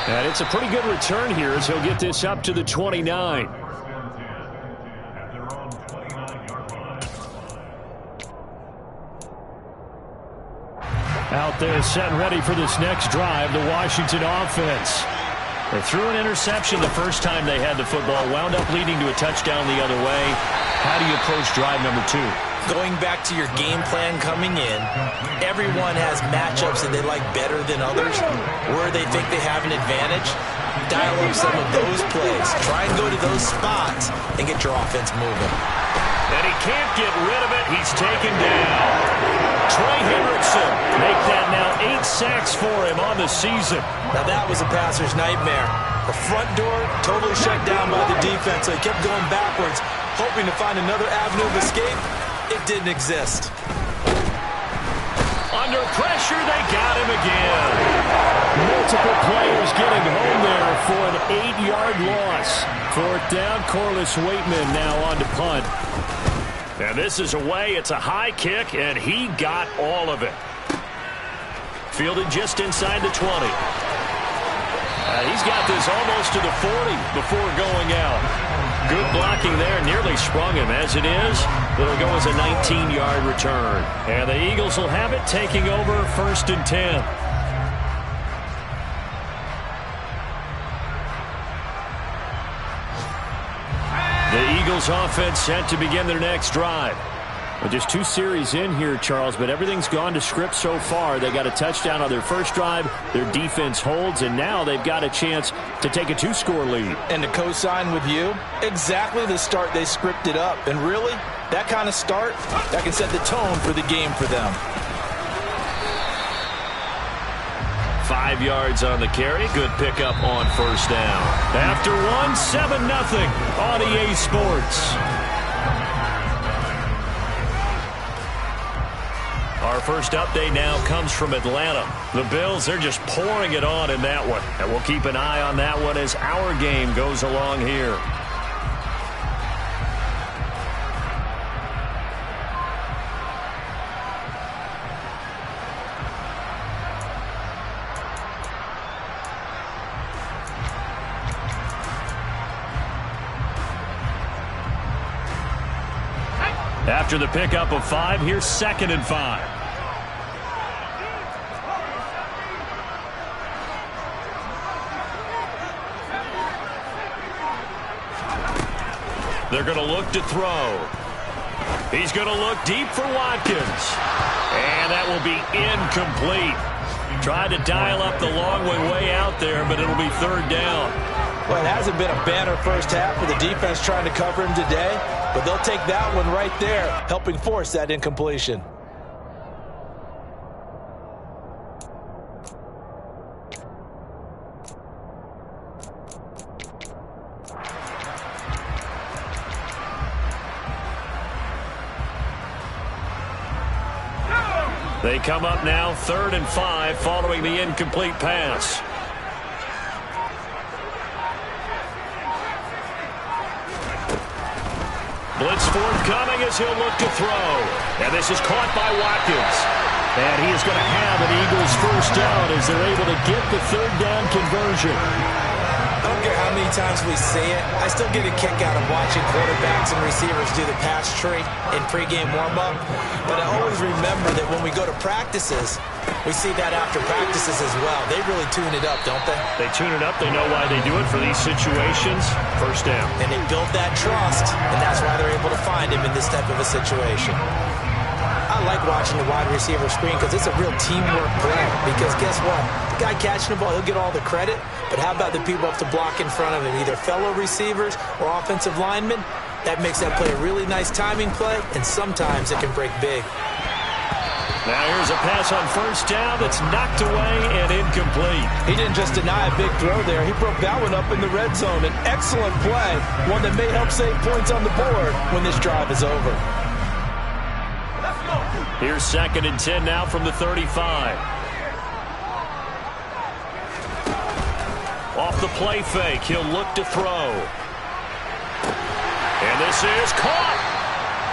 And it's a pretty good return here as he'll get this up to the 29. Out there set and ready for this next drive, the Washington offense. They threw an interception the first time they had the football, wound up leading to a touchdown the other way. How do you approach drive number 2? Going back to your game plan coming in, everyone has matchups that they like better than others, where they think they have an advantage. Dial up some of those plays. Try and go to those spots and get your offense moving. And he can't get rid of it. He's taken down. Trey Hendrickson make that now 8 sacks for him on the season. Now that was a passer's nightmare. The front door totally shut down by the defense, so he kept going backwards, hoping to find another avenue of escape. It didn't exist. Under pressure, they got him again. Multiple players getting home there for an 8-yard loss. 4th down, Corliss Waitman now on to punt. And this is away. It's a high kick, and he got all of it. Fielded just inside the 20. He's got this almost to the 40 before going out. Good blocking there. Nearly sprung him. As it is, it'll go as a 19-yard return. And the Eagles will have it, taking over 1st and 10. The Eagles offense set to begin their next drive. Well, just 2 series in here, Charles, but everything's gone to script so far. They got a touchdown on their first drive. Their defense holds, and now they've got a chance to take a 2-score lead. And to co-sign with you, exactly the start they scripted up. And really, that kind of start, that can set the tone for the game for them. 5 yards on the carry. Good pickup on 1st down. After 7-0 on EA Sports. Our first update now comes from Atlanta. The Bills, they're just pouring it on in that one. And we'll keep an eye on that one as our game goes along here. After the pickup of 5, here's 2nd and 5. They're going to look to throw. He's going to look deep for Watkins. And that will be incomplete. Tried to dial up the long way out there, but it'll be 3rd down. Well, it hasn't been a banner first half for the defense trying to cover him today, but they'll take that one right there, helping force that incompletion. They come up now 3rd and 5 following the incomplete pass. Blitz forthcoming as he'll look to throw. And this is caught by Watkins. And he is going to have an Eagles 1st down as they're able to get the 3rd down conversion. I don't care how many times we see it. I still get a kick out of watching quarterbacks and receivers do the pass tree in pregame warm-up. But I always remember that when we go to practices, we see that after practices as well. They really tune it up, don't they? They tune it up. They know why they do it for these situations. 1st down. And they build that trust, and that's why they're able to find him in this type of a situation. I like watching the wide receiver screen because it's a real teamwork play. Because guess what? The guy catching the ball, he'll get all the credit. But how about the people up to block in front of him, either fellow receivers or offensive linemen? That makes that play a really nice timing play, and sometimes it can break big. Now here's a pass on 1st down that's knocked away and incomplete. He didn't just deny a big throw there. He broke that one up in the red zone. An excellent play, one that may help save points on the board when this drive is over. Here's 2nd and 10 now from the 35. Off the play fake, he'll look to throw. And this is caught.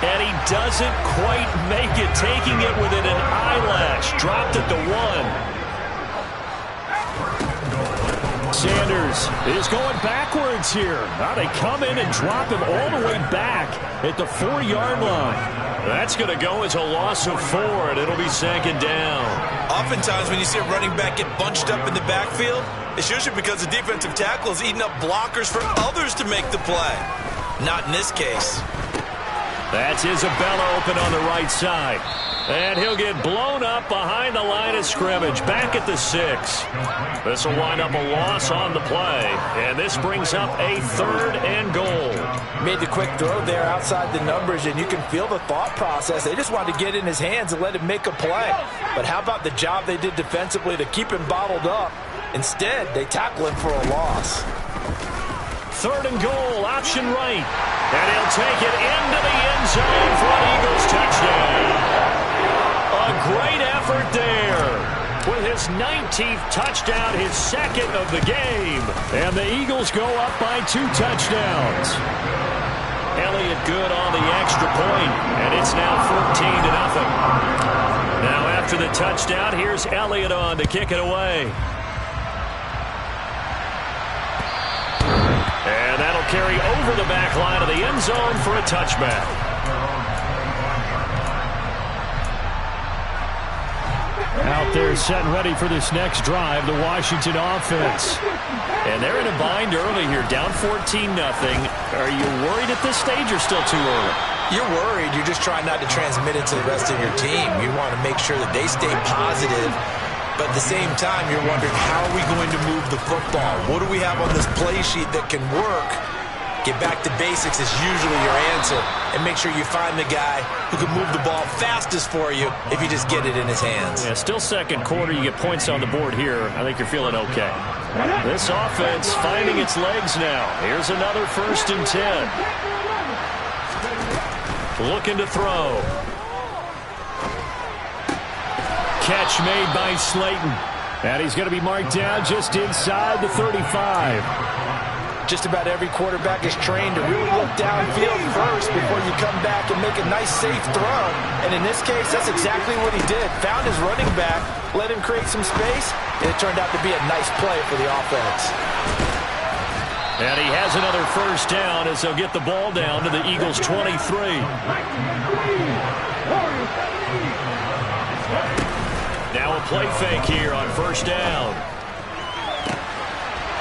And he doesn't quite make it, taking it within an eyelash. Dropped it to 1. Sanders is going backwards here. Now they come in and drop him all the way back at the 4-yard line. That's going to go as a loss of 4, and it'll be second down. Oftentimes when you see a running back get bunched up in the backfield, it's usually because the defensive tackle is eating up blockers for others to make the play. Not in this case. That's Isabella open on the right side. And he'll get blown up behind the line of scrimmage, back at the 6. This will wind up a loss on the play, and this brings up a 3rd and goal. Made the quick throw there outside the numbers, and you can feel the thought process. They just wanted to get in his hands and let him make a play. But how about the job they did defensively to keep him bottled up? Instead, they tackle him for a loss. 3rd and goal, option right. And he'll take it into the end zone for an Eagles touchdown. A great effort there with his 19th touchdown, his 2nd of the game. And the Eagles go up by 2 touchdowns. Elliott good on the extra point, and it's now 14-0. Now after the touchdown, here's Elliott on to kick it away. And that'll carry over the back line of the end zone for a touchback. Out there set and ready for this next drive, the Washington offense. And they're in a bind early here, down 14-0. Are you worried at this stage or still too early? You're worried. You're just trying not to transmit it to the rest of your team. You want to make sure that they stay positive. But at the same time, you're wondering, how are we going to move the football? What do we have on this play sheet that can work? Get back to basics is usually your answer. And make sure you find the guy who can move the ball fastest for you if you just get it in his hands. Yeah, still second quarter. You get points on the board here. I think you're feeling okay. This offense finding its legs now. Here's another 1st and 10. Looking to throw. Catch made by Slayton. And he's going to be marked down just inside the 35. Just about every quarterback is trained to really look downfield first before you come back and make a nice, safe throw. And in this case, that's exactly what he did. Found his running back, let him create some space, and it turned out to be a nice play for the offense. And he has another 1st down as they'll get the ball down to the Eagles' 23. Now a play fake here on 1st down.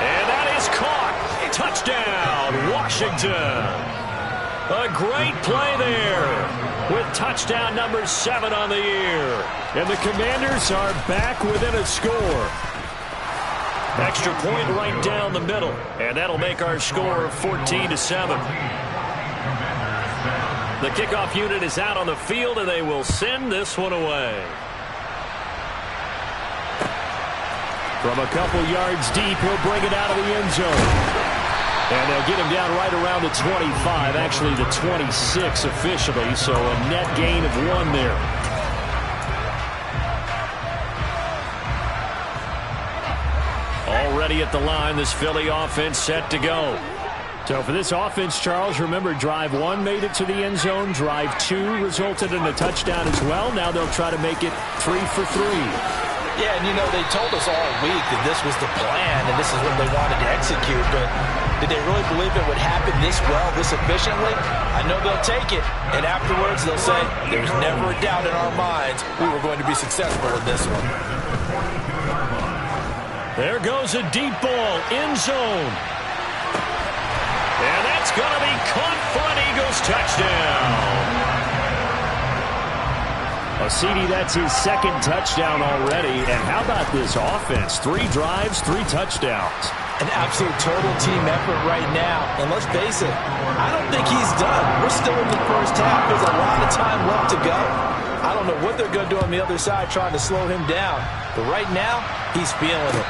And that is caught. Touchdown, Washington. A great play there with touchdown number 7 on the year. And the Commanders are back within a score. Extra point right down the middle. And that'll make our score 14-7. The kickoff unit is out on the field, and they will send this one away. From a couple yards deep, he'll bring it out of the end zone. And they'll get him down right around the 25, actually the 26 officially, so a net gain of 1 there. Already at the line, this Philly offense set to go. So for this offense, Charles, remember drive 1 made it to the end zone. Drive 2 resulted in a touchdown as well. Now they'll try to make it 3 for 3. Yeah, and you know, they told us all week that this was the plan and this is what they wanted to execute, but did they really believe it would happen this well, this efficiently? I know they'll take it, and afterwards they'll say, there's never a doubt in our minds we were going to be successful in this one. There goes a deep ball, end zone. And that's going to be caught for an Eagles touchdown. CD, that's his 2nd touchdown already. And how about this offense? 3 drives, 3 touchdowns. An absolute total team effort right now. And let's face it, I don't think he's done. We're still in the first half. There's a lot of time left to go. I don't know what they're going to do on the other side trying to slow him down. But right now, he's feeling it.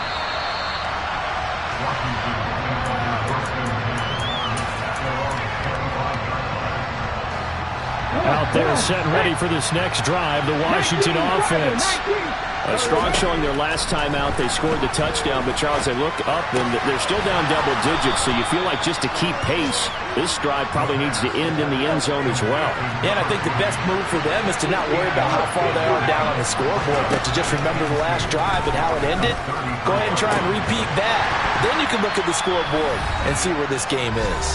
Out there set and ready for this next drive, the Washington offense. A strong showing their last time out. They scored the touchdown, but Charles, they look up and they're still down double digits, so you feel like just to keep pace, this drive probably needs to end in the end zone as well. Yeah, and I think the best move for them is to not worry about how far they are down on the scoreboard, but to just remember the last drive and how it ended. Go ahead and try and repeat that. Then you can look at the scoreboard and see where this game is.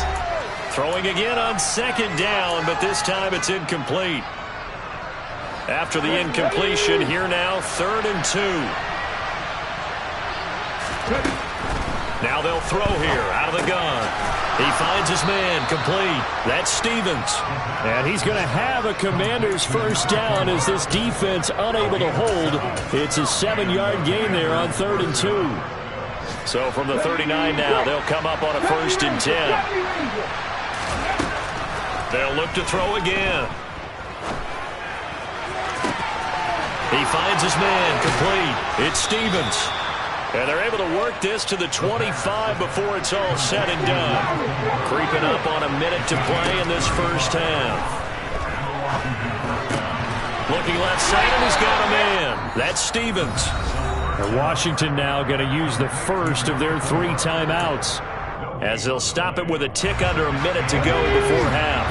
Throwing again on second down, but this time it's incomplete. After the incompletion, here now, 3rd and 2. Now they'll throw here out of the gun. He finds his man, complete. That's Stevens. And he's going to have a Commanders first down as this defense unable to hold. It's a 7-yard gain there on 3rd and 2. So from the 39 now, they'll come up on a 1st and 10. They'll look to throw again. He finds his man, complete. It's Stevens. And they're able to work this to the 25 before it's all said and done. Creeping up on a minute to play in this first half. Looking left side, and he's got a man. That's Stevens. And Washington now going to use the first of their 3 timeouts, as they'll stop it with a tick under a minute to go before half.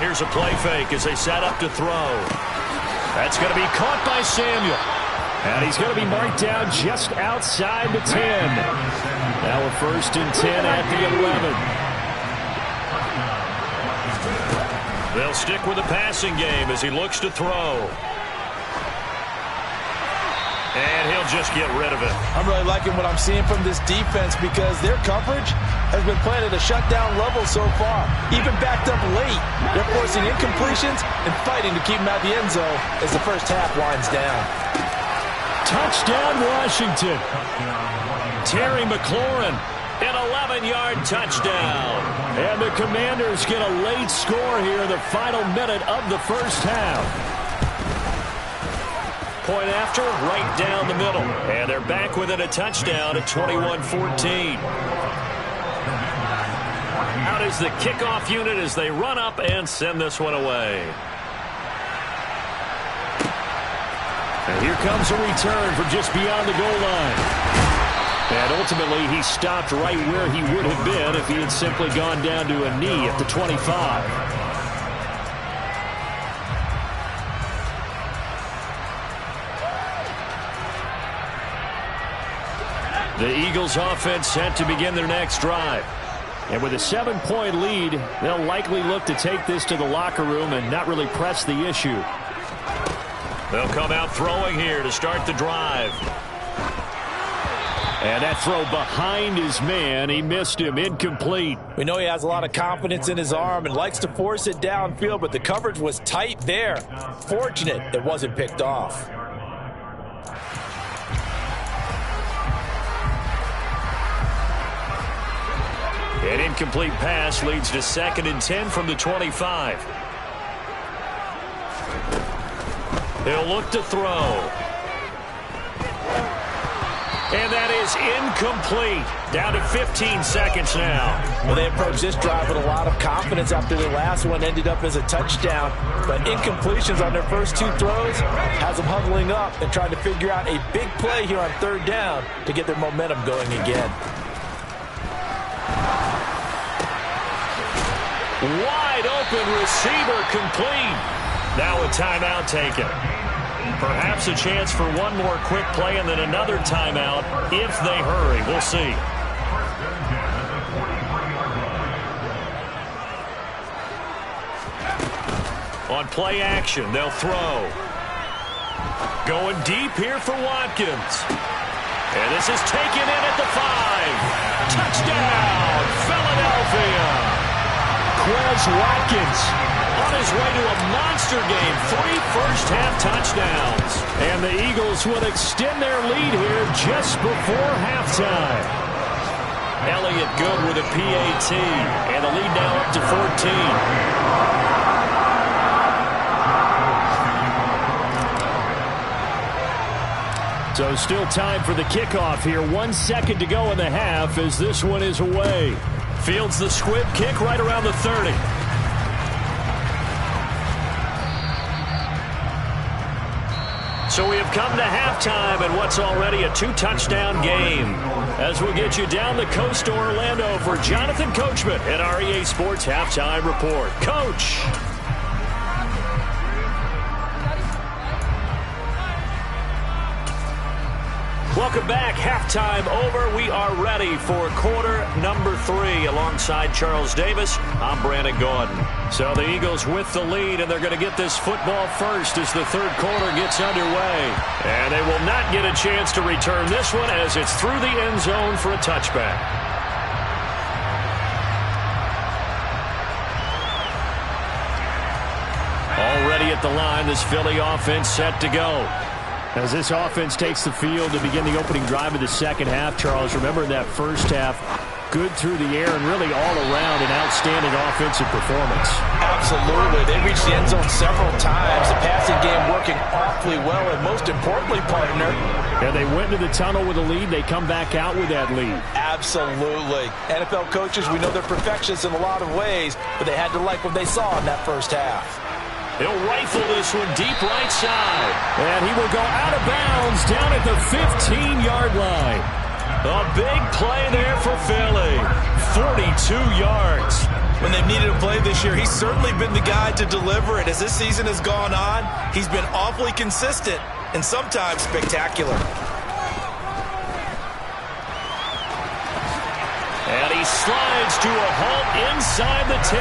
Here's a play fake as they set up to throw. That's going to be caught by Samuel. And he's going to be marked down just outside the 10. Now a 1st and 10 at the 11. They'll stick with the passing game as he looks to throw. And he'll just get rid of it. I'm really liking what I'm seeing from this defense because their coverage has been playing at a shutdown level so far. Even backed up late, they're forcing incompletions and fighting to keep them out the end zone as the first half winds down. Touchdown, Washington. Terry McLaurin, an 11-yard touchdown. And the Commanders get a late score here in the final minute of the first half. Point after, right down the middle. And they're back within a touchdown at 21-14. Out is the kickoff unit as they run up and send this one away. And here comes a return from just beyond the goal line. And ultimately, he stopped right where he would have been if he had simply gone down to a knee at the 25. The Eagles offense set to begin their next drive. And with a 7-point lead, they'll likely look to take this to the locker room and not really press the issue. They'll come out throwing here to start the drive. And that throw behind his man, he missed him, incomplete. We know he has a lot of confidence in his arm and likes to force it downfield, but the coverage was tight there. Fortunate it wasn't picked off. An incomplete pass leads to 2nd and 10 from the 25. He'll look to throw. And that is incomplete. Down to 15 seconds now. Well, they approached this drive with a lot of confidence after their last one ended up as a touchdown. But incompletions on their first 2 throws has them huddling up and trying to figure out a big play here on 3rd down to get their momentum going again. Wide open receiver, complete. Now a timeout taken. Perhaps a chance for one more quick play and then another timeout if they hurry. We'll see. On play action, they'll throw. Going deep here for Watkins. And this is taken in at the 5. Touchdown, Philadelphia. Quez Watkins on his way to a monster game. 3 first-half touchdowns. And the Eagles would extend their lead here just before halftime. Elliott good with a PAT. And the lead now up to 14. So still time for the kickoff here. 1 second to go in the half as this one is away. Fields the squib kick right around the 30. So we have come to halftime in what's already a 2-touchdown game. As we'll get you down the coast to Orlando for Jonathan Coachman at our EA Sports Halftime Report. Coach. Welcome back. Halftime over. We are ready for quarter number 3. Alongside Charles Davis, I'm Brandon Gordon. So the Eagles with the lead, and they're going to get this football first as the third quarter gets underway. And they will not get a chance to return this one as it's through the end zone for a touchback. Already at the line, this Philly offense set to go. As this offense takes the field to begin the opening drive of the second half, Charles, remember in that first half, good through the air and really all around an outstanding offensive performance. Absolutely. They reached the end zone several times. The passing game working awfully well, and most importantly, partner. And they went into the tunnel with a lead. They come back out with that lead. Absolutely. NFL coaches, we know they're perfectionists in a lot of ways, but they had to like what they saw in that first half. He'll rifle this one deep right side. And he will go out of bounds down at the 15-yard line. A big play there for Philly. 42 yards. When they've needed a play this year, he's certainly been the guy to deliver it. As this season has gone on, he's been awfully consistent and sometimes spectacular. And he slides to a halt inside the 10.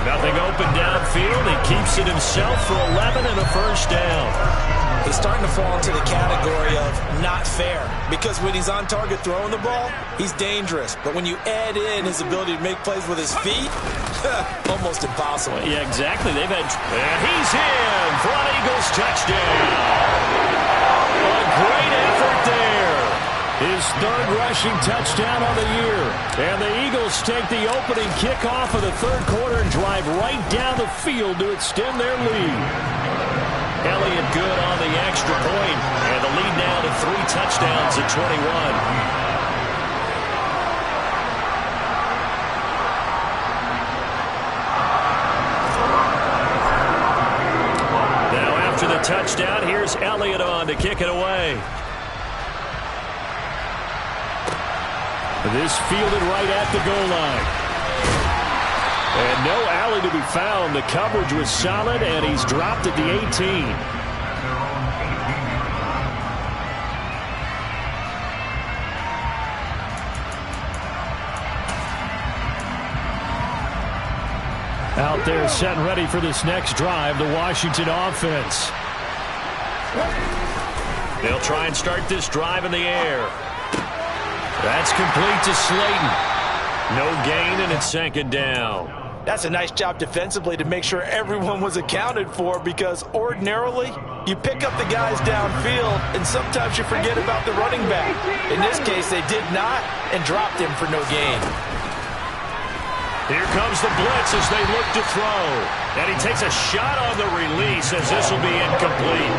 Nothing open downfield. He keeps it himself for 11 and a first down. He's starting to fall into the category of not fair, because when he's on target throwing the ball, he's dangerous. But when you add in his ability to make plays with his feet, almost impossible. Yeah, exactly. And he's in for an Eagles touchdown. A great effort there. His third rushing touchdown on the year. And the Eagles take the opening kickoff of the third quarter and drive right down the field to extend their lead. Elliott good on the extra point, and the lead now to 3 touchdowns at 21. Now after the touchdown, here's Elliott on to kick it away. This fielded right at the goal line. And no alley to be found. The coverage was solid, and he's dropped at the 18. Out there set and ready for this next drive, the Washington offense. They'll try and start this drive in the air. That's complete to Slayton. No gain, and it's second down. That's a nice job defensively to make sure everyone was accounted for, because ordinarily you pick up the guys downfield and sometimes you forget about the running back. In this case, they did not and dropped him for no gain. Here comes the blitz as they look to throw. And he takes a shot on the release as this will be incomplete.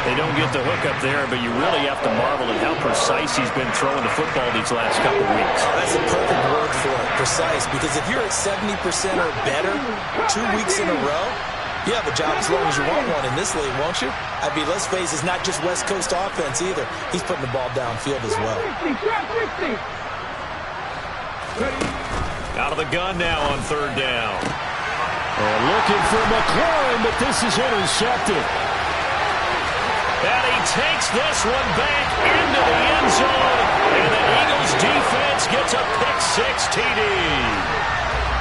They don't get the hook up there, but you really have to marvel at how precise he's been throwing the football these last couple weeks. That's a perfect word for it, precise, because if you're at 70% or better 2 weeks in a row, you have a job as long as you want one in this league, won't you? I mean, let's face it, it's not just West Coast offense either. He's putting the ball downfield as well. Out of the gun now on third down. And looking for McLaurin, but this is intercepted. And he takes this one back into the end zone. And the Eagles defense gets a pick-6 TD.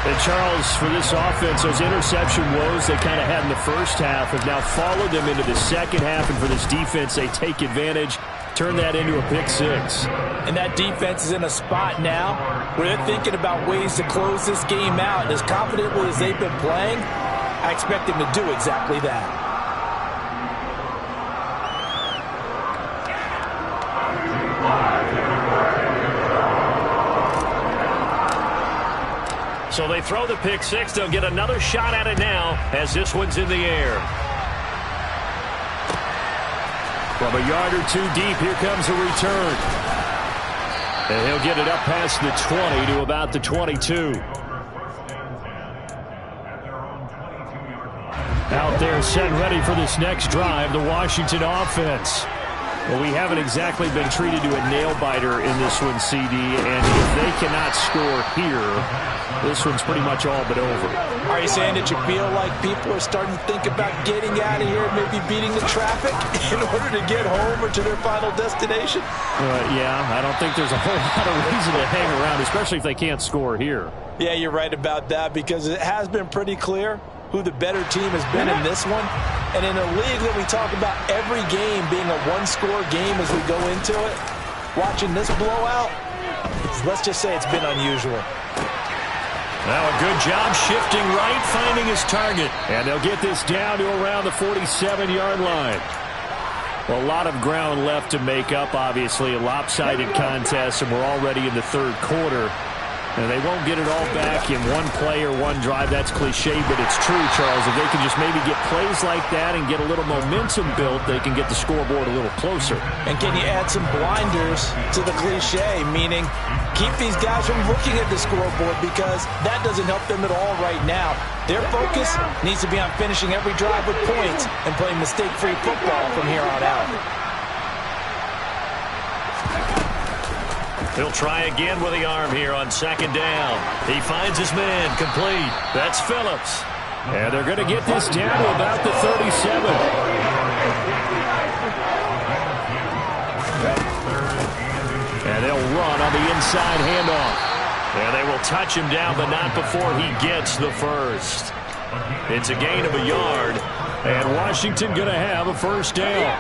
And Charles, for this offense, those interception woes they kind of had in the first half have now followed them into the second half. And for this defense, they take advantage, turn that into a pick-6. And that defense is in a spot now where they're thinking about ways to close this game out. And as confidently as they've been playing, I expect them to do exactly that. So they throw the pick-6. They'll get another shot at it now as this one's in the air. From a yard or two deep, here comes a return. And he'll get it up past the 20 to about the 22. Out there set ready for this next drive, the Washington offense. Well, we haven't exactly been treated to a nail-biter in this one, CD, and if they cannot score here, this one's pretty much all but over. Are you saying that you feel like people are starting to think about getting out of here, maybe beating the traffic in order to get home or to their final destination? Yeah, I don't think there's a whole lot of reason to hang around, especially if they can't score here. Yeah, you're right about that, because it has been pretty clear who the better team has been in this one. And in a league that we talk about every game being a one-score game as we go into it, watching this blowout, let's just say it's been unusual. Now a good job shifting right, finding his target. And they'll get this down to around the 47-yard line. Well, a lot of ground left to make up, obviously. A lopsided contest, and we're already in the third quarter. And they won't get it all back in one play or one drive. That's cliche, but it's true, Charles. If they can just maybe get plays like that and get a little momentum built, they can get the scoreboard a little closer. And can you add some blinders to the cliche, meaning keep these guys from looking at the scoreboard, because that doesn't help them at all right now. Their focus needs to be on finishing every drive with points and playing mistake-free football from here on out. He'll try again with the arm here on second down. He finds his man, complete. That's Phillips. And they're going to get this down to about the 37. And they'll run on the inside handoff. And they will touch him down, but not before he gets the first. It's a gain of a yard. And Washington going to have a first down.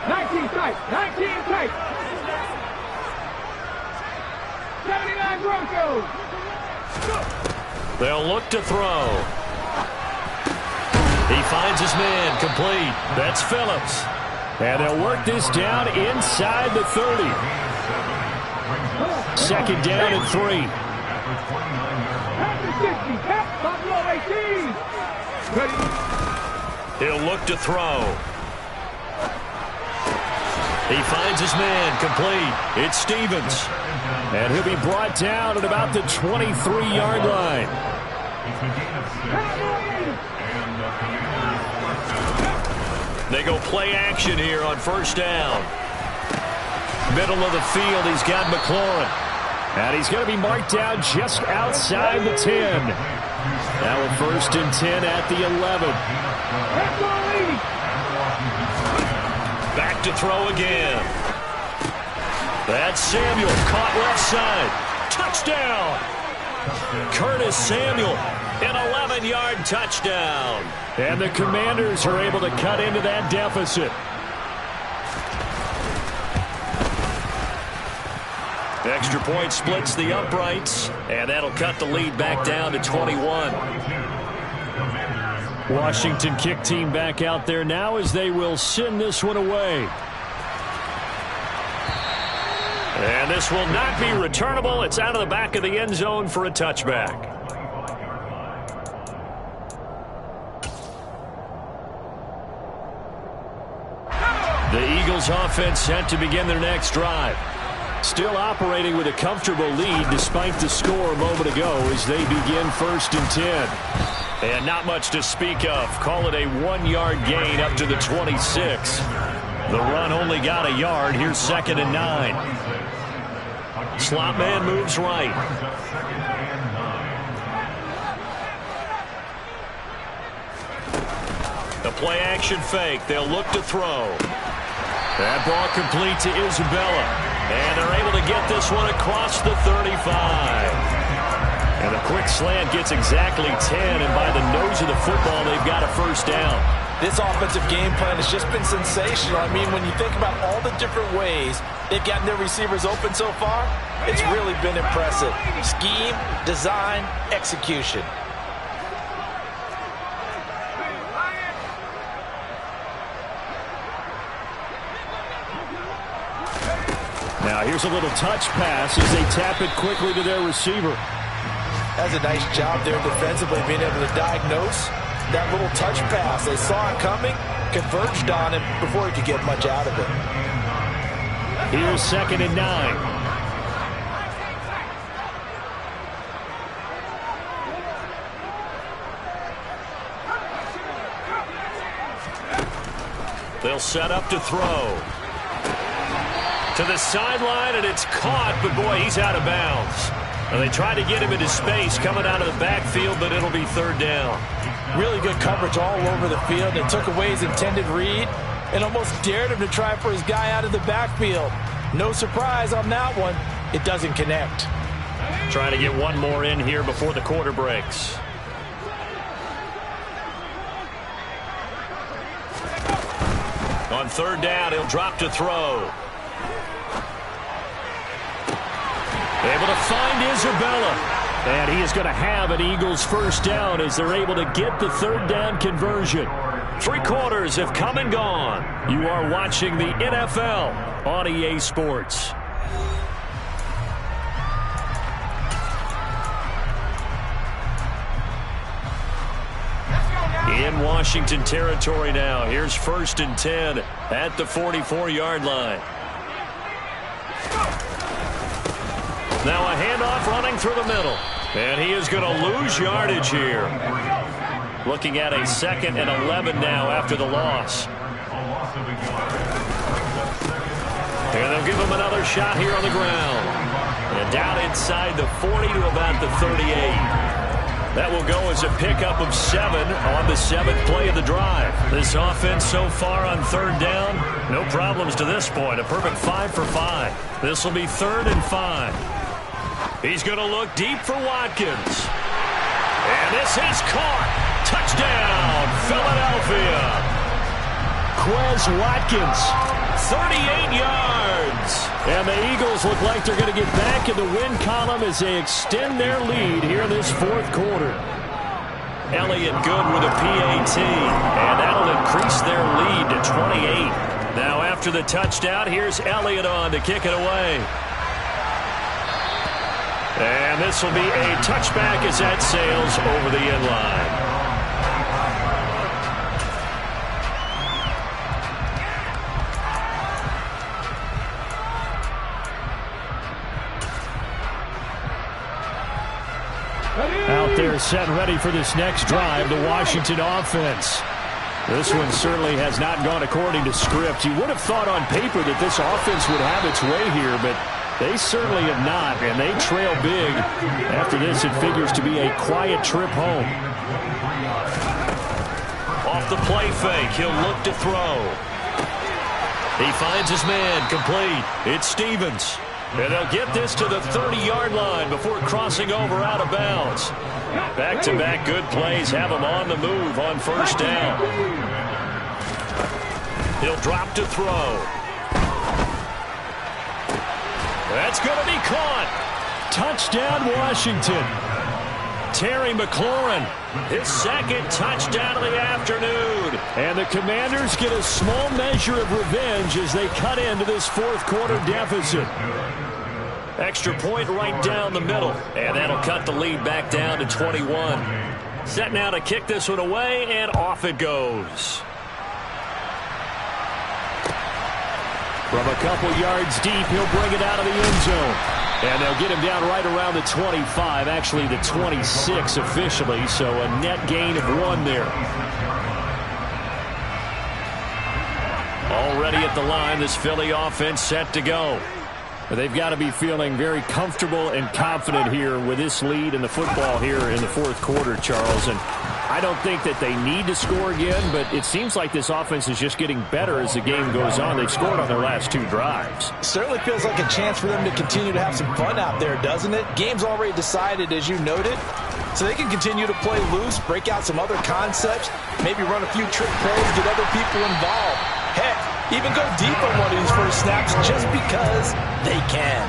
19 tight, 19 tight. 79 Broncos. They'll look to throw. He finds his man, complete. That's Phillips. And they'll work this down inside the 30. Second down and 3. He'll look to throw. He finds his man, complete. It's Stevens. And he'll be brought down at about the 23-yard line. They go play action here on first down. Middle of the field, he's got McLaurin. And he's going to be marked down just outside the 10. Now a first and 10 at the 11. Back to throw again. That's Samuel, caught left side. Touchdown! Curtis Samuel, an 11-yard touchdown. And the Commanders are able to cut into that deficit. Extra point splits the uprights, and that'll cut the lead back down to 21. Washington kick team back out there now as they will send this one away. And this will not be returnable. It's out of the back of the end zone for a touchback. The Eagles offense set to begin their next drive. Still operating with a comfortable lead despite the score a moment ago as they begin first and 10. And not much to speak of. Call it a 1-yard gain up to the 26. The run only got a yard. Here's second and 9. Slot man moves right. The play action fake. They'll look to throw. That ball complete to Isabella. And they're able to get this one across the 35. And a quick slant gets exactly 10. And by the nose of the football, they've got a first down. This offensive game plan has just been sensational. I mean, when you think about all the different ways they've gotten their receivers open so far, it's really been impressive. Scheme, design, execution. Now here's a little touch pass as they tap it quickly to their receiver. That's a nice job there defensively, being able to diagnose that little touch pass. They saw it coming, converged on him before he could get much out of it. Here's second and 9. They'll set up to throw. To the sideline, and it's caught, but boy, he's out of bounds. And they tried to get him into space coming out of the backfield, but it'll be third down. Really good coverage all over the field. It took away his intended read and almost dared him to try for his guy out of the backfield. No surprise on that one. It doesn't connect. Trying to get one more in here before the quarter breaks. On third down, he'll drop to throw. Able to find Isabella. And he is going to have an Eagles first down as they're able to get the third down conversion. 3 quarters have come and gone. You are watching the NFL on EA Sports. In Washington territory now. Here's 1st and 10 at the 44-yard line. Now a handoff running through the middle. And he is going to lose yardage here. Looking at a 2nd and 11 now after the loss. And they'll give him another shot here on the ground. And down inside the 40 to about the 38. That will go as a pickup of 7 on the 7th play of the drive. This offense so far on third down, no problems to this point. A perfect 5 for 5. This will be 3rd and 5. He's going to look deep for Watkins. And this is caught. Touchdown, Philadelphia. Quez Watkins, 38 yards. And the Eagles look like they're going to get back in the win column as they extend their lead here in this 4th quarter. Elliott good with a PAT, and that'll increase their lead to 28. Now after the touchdown, here's Elliott on to kick it away. And this will be a touchback as that sails over the end line. Out there set and ready for this next drive, the Washington offense. This one certainly has not gone according to script. You would have thought on paper that this offense would have its way here, but they certainly have not, and they trail big. After this, it figures to be a quiet trip home. Off the play fake, he'll look to throw. He finds his man, complete. It's Stevens. And they'll get this to the 30-yard line before crossing over out of bounds. Back-to-back good plays have him on the move on first down. He'll drop to throw. That's going to be caught. Touchdown, Washington. Terry McLaurin, his 2nd touchdown of the afternoon. And the Commanders get a small measure of revenge as they cut into this 4th quarter deficit. Extra point right down the middle. And that'll cut the lead back down to 21. Set now to kick this one away, and off it goes. From a couple yards deep, he'll bring it out of the end zone. And they'll get him down right around the 25, actually the 26 officially, so a net gain of 1 there. Already at the line, this Philly offense set to go. They've got to be feeling very comfortable and confident here with this lead in the football here in the 4th quarter, Charles. And I don't think that they need to score again, but it seems like this offense is just getting better as the game goes on. They've scored on their last 2 drives. Certainly feels like a chance for them to continue to have some fun out there, doesn't it? Game's already decided, as you noted, so they can continue to play loose, break out some other concepts, maybe run a few trick plays, get other people involved. Heck, even go deep on one of these first snaps just because they can.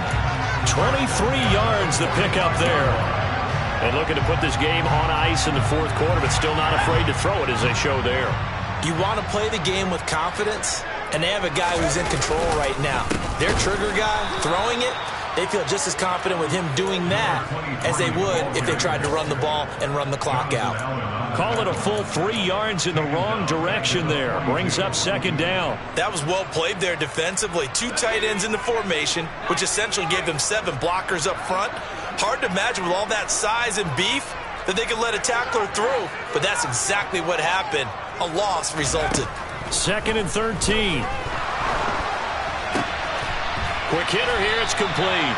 23 yards the pickup there. And looking to put this game on ice in the 4th quarter, but still not afraid to throw it as they show there. You want to play the game with confidence, and they have a guy who's in control right now. Their trigger guy throwing it, they feel just as confident with him doing that as they would if they tried to run the ball and run the clock out. Call it a full 3 yards in the wrong direction there. Brings up 2nd down. That was well played there defensively. 2 tight ends in the formation, which essentially gave them 7 blockers up front. Hard to imagine with all that size and beef that they could let a tackler through, but that's exactly what happened. A loss resulted. 2nd and 13. Quick hitter here. It's complete.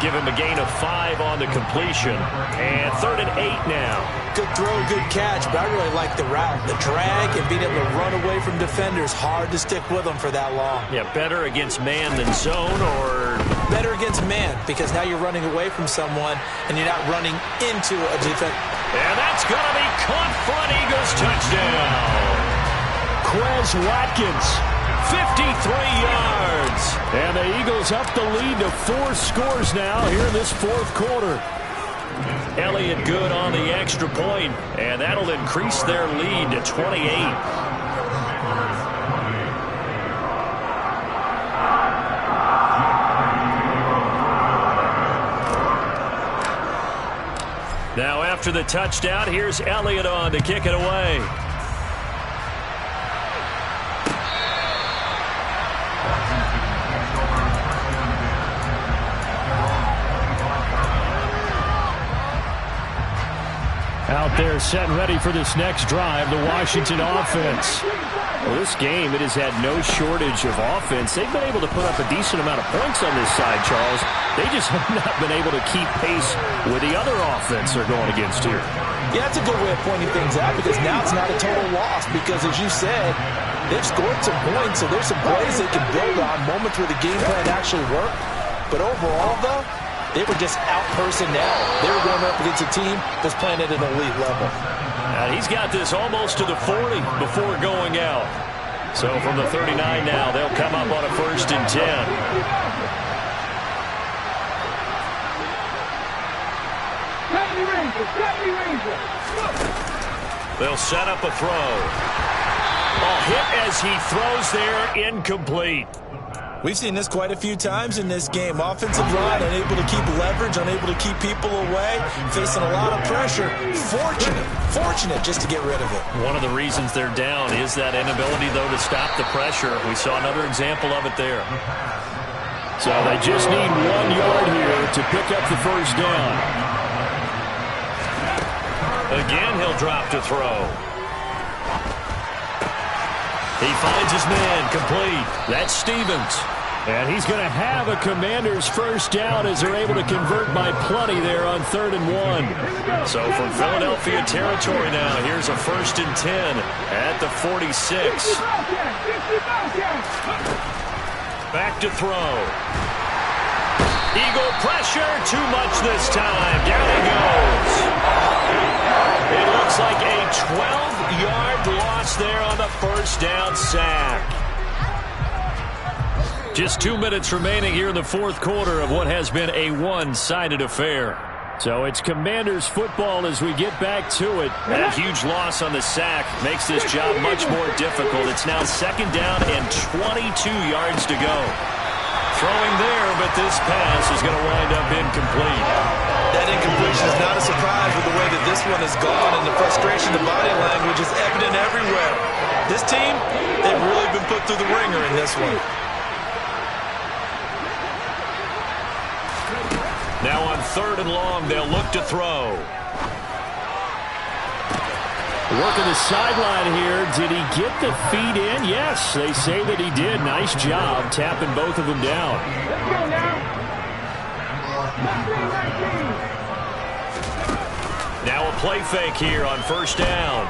Give him a gain of 5 on the completion. And 3rd and 8 now. Good throw, good catch, but I really like the route. The drag and being able to run away from defenders. Hard to stick with them for that long. Yeah, better against man than zone, or? Better against man, because now you're running away from someone and you're not running into a defense. And that's going to be caught front. Eagles touchdown. Quez Watkins, 53 yards. And the Eagles up the lead to 4 scores now here in this 4th quarter. Elliott good on the extra point, and that'll increase their lead to 28. Now after the touchdown, here's Elliott on to kick it away. Out there set and ready for this next drive, the Washington offense. Well, this game, it has had no shortage of offense. They've been able to put up a decent amount of points on this side, Charles. They just have not been able to keep pace with the other offense they're going against here. Yeah, that's a good way of pointing things out, because now it's not a total loss, because as you said, they've scored some points, so there's some plays they can build on, moments where the game plan actually worked. But overall, though, they were just out-personnel. They were going up against a team that's playing at an elite level. He's got this almost to the 40 before going out. So from the 39 now, they'll come up on a 1st and 10. They'll set up a throw. A hit as he throws there, incomplete. We've seen this quite a few times in this game. Offensive line unable to keep leverage, unable to keep people away, facing a lot of pressure. Fortunate just to get rid of it. One of the reasons they're down is that inability, though, to stop the pressure. We saw another example of it there. So they just need 1 yard here to pick up the 1st down. Again, he'll drop to throw. He finds his man, complete. That's Stevens. And he's going to have a Commanders 1st down as they're able to convert by plenty there on 3rd and 1. So from Philadelphia territory now, here's a 1st and 10 at the 46. Back to throw. Eagle pressure, too much this time. Down he goes. It looks like a 12-yard loss there on the 1st down sack. Just 2 minutes remaining here in the 4th quarter of what has been a one-sided affair. So it's Commanders football as we get back to it. That huge loss on the sack makes this job much more difficult. It's now 2nd down and 22 yards to go. Throwing there, but this pass is going to wind up incomplete. That incompletion is not a surprise with the way that this one has gone, and the frustration, the body language is evident everywhere. This team, they've really been put through the ringer in this one. Now on 3rd and long, they'll look to throw. Working the sideline here. Did he get the feet in? Yes, they say that he did. Nice job tapping both of them down. Let's go now. Now a play fake here on 1st down.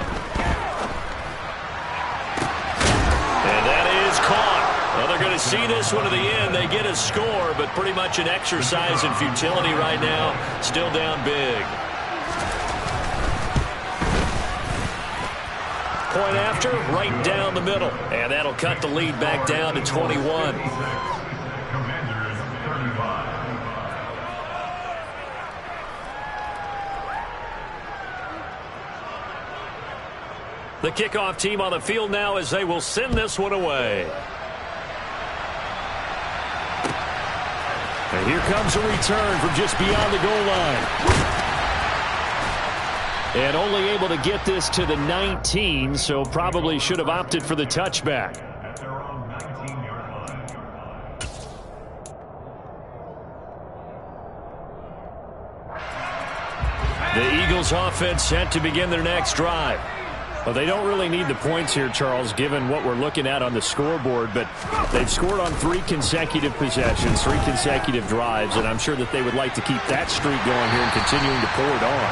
And that is caught. Well, they're going to see this one to the end. They get a score, but pretty much an exercise in futility right now. Still down big. Point after, right down the middle. And that'll cut the lead back down to 21. The kickoff team on the field now as they will send this one away. And here comes a return from just beyond the goal line. And only able to get this to the 19, so probably should have opted for the touchback. The Eagles offense set to begin their next drive. Well, they don't really need the points here, Charles, given what we're looking at on the scoreboard, but they've scored on 3 consecutive possessions, 3 consecutive drives, and I'm sure that they would like to keep that streak going here and continuing to pour it on.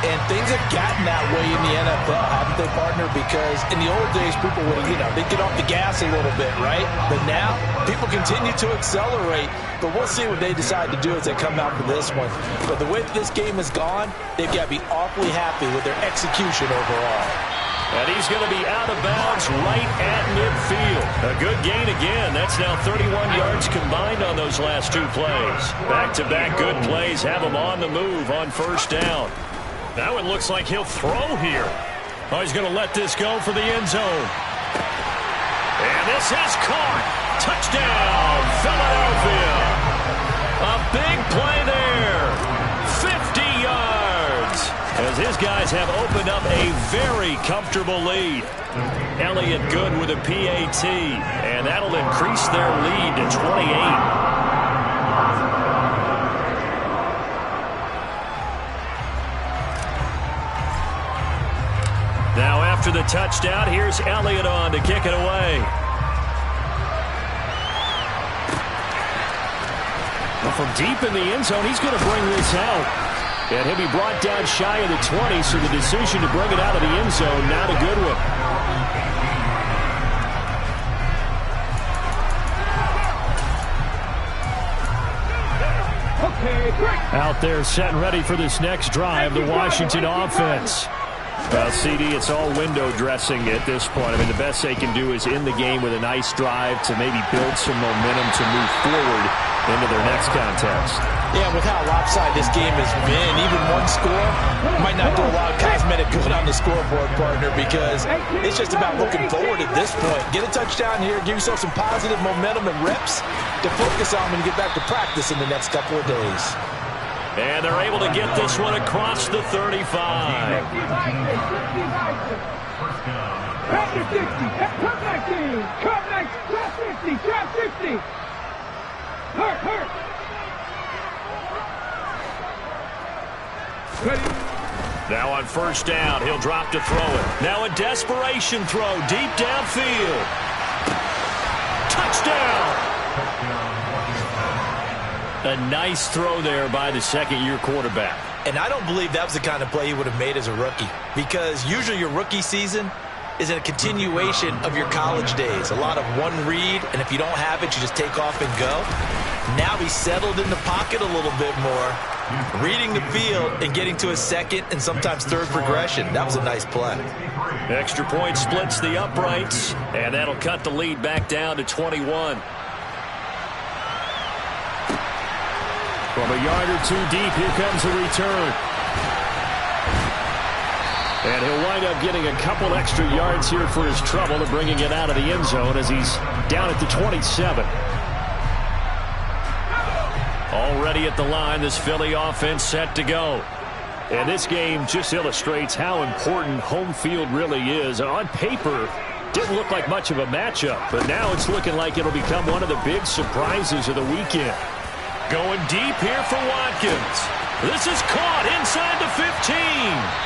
And things have gotten that way in the NFL, haven't they, partner? Because in the old days, people would, they'd get off the gas a little bit, right? But now, people continue to accelerate. But we'll see what they decide to do as they come out for this one. But the way that this game has gone, they've got to be awfully happy with their execution overall. And he's going to be out of bounds right at midfield. A good gain again. That's now 31 yards combined on those last 2 plays. Back-to-back good plays have him on the move on first down. Now it looks like he'll throw here. Oh, he's going to let this go for the end zone. And this is caught. Touchdown, Philadelphia. A big play there. 50 yards. As his guys have opened up a very comfortable lead. Elliott Good with a PAT. And that'll increase their lead to 28. Now after the touchdown, here's Elliott on to kick it away. Well, from deep in the end zone, he's going to bring this out. And he'll be brought down shy of the 20, so the decision to bring it out of the end zone, not a good one. Out there set and ready for this next drive, the Washington offense. Well, CD, it's all window dressing at this point. I mean, the best they can do is end the game with a nice drive to maybe build some momentum to move forward into their next contest. Yeah, with how lopsided this game has been, even one score might not do a lot of cosmetic good on the scoreboard, partner, because it's just about looking forward at this point. Get a touchdown here, give yourself some positive momentum and reps to focus on when you get back to practice in the next couple of days. And they're able to get this one across the 35. After 60, come 19, come 19, drop 50, drop 50. Hurt. Ready. Now on first down, he'll drop to throw it. Now a desperation throw deep downfield. Touchdown! A nice throw there by the second-year quarterback. And I don't believe that was the kind of play he would have made as a rookie, because usually your rookie season is a continuation of your college days. A lot of one read, and if you don't have it, you just take off and go. Now he's settled in the pocket a little bit more, reading the field and getting to a second and sometimes third progression. That was a nice play. Extra point splits the uprights, and that'll cut the lead back down to 21. From a yard or 2 deep, here comes a return. And he'll wind up getting a couple extra yards here for his trouble and bringing it out of the end zone as he's down at the 27. Already at the line, this Philly offense set to go. And this game just illustrates how important home field really is. On paper, didn't look like much of a matchup, but now it's looking like it'll become one of the big surprises of the weekend. Going deep here for Watkins. This is caught inside the 15.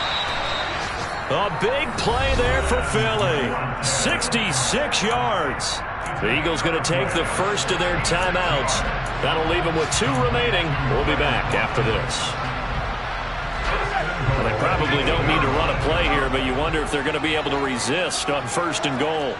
A big play there for Philly. 66 yards. The Eagles going to take the first of their timeouts. That'll leave them with 2 remaining. We'll be back after this. Well, they probably don't need to run a play here, but you wonder if they're going to be able to resist on first and goal.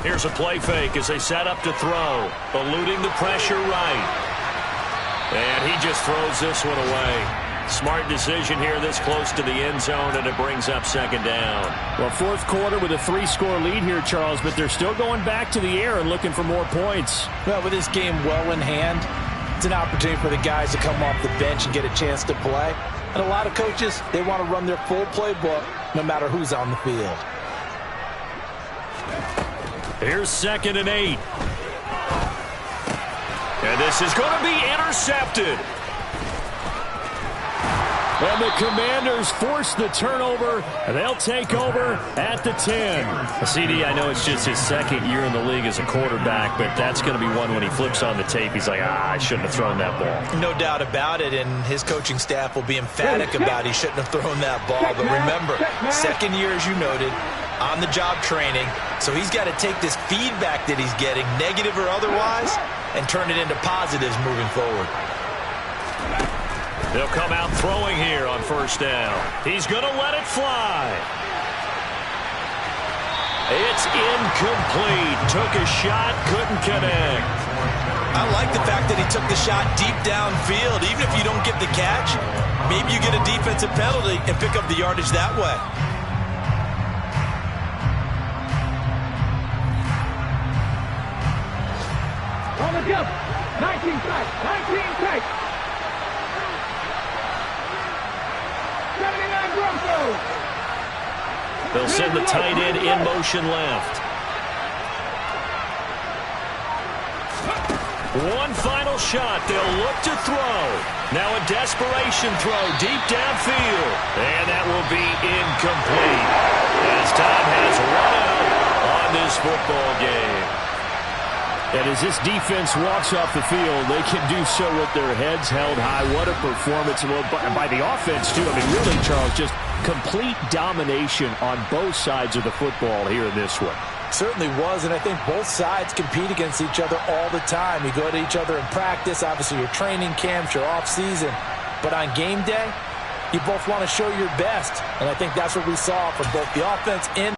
Here's a play fake as they set up to throw. Eluding the pressure right. And he just throws this one away. Smart decision here this close to the end zone, and it brings up second down. Well, fourth quarter with a 3-score lead here, Charles, but they're still going back to the air and looking for more points. Well, with this game well in hand, it's an opportunity for the guys to come off the bench and get a chance to play. And a lot of coaches, they want to run their full playbook no matter who's on the field. Here's 2nd and 8. And this is going to be intercepted. And the Commanders force the turnover, and they'll take over at the 10. CD, I know it's just his second year in the league as a quarterback, but that's going to be one when he flips on the tape. He's like, I shouldn't have thrown that ball. No doubt about it, and his coaching staff will be emphatic about he shouldn't have thrown that ball. But remember, second year, as you noted, on-the-job training, so he's got to take this feedback that he's getting, negative or otherwise, and turn it into positives moving forward. They'll come out throwing here on first down. He's going to let it fly. It's incomplete. Took a shot, couldn't connect. I like the fact that he took the shot deep downfield. Even if you don't get the catch, maybe you get a defensive penalty and pick up the yardage that way. On the jump. 19 tight. 19 tight. 79 Broncos. They'll send the tight end in motion left. One final shot. They'll look to throw. Now a desperation throw deep downfield. And that will be incomplete as time has run out on this football game. And as this defense walks off the field, they can do so with their heads held high. What a performance by the offense, too. I mean, really, Charles, just complete domination on both sides of the football here in this one. Certainly was, and I think both sides compete against each other all the time. You go to each other in practice, obviously your training camps, your off-season. But on game day, you both want to show your best. And I think that's what we saw from both the offense and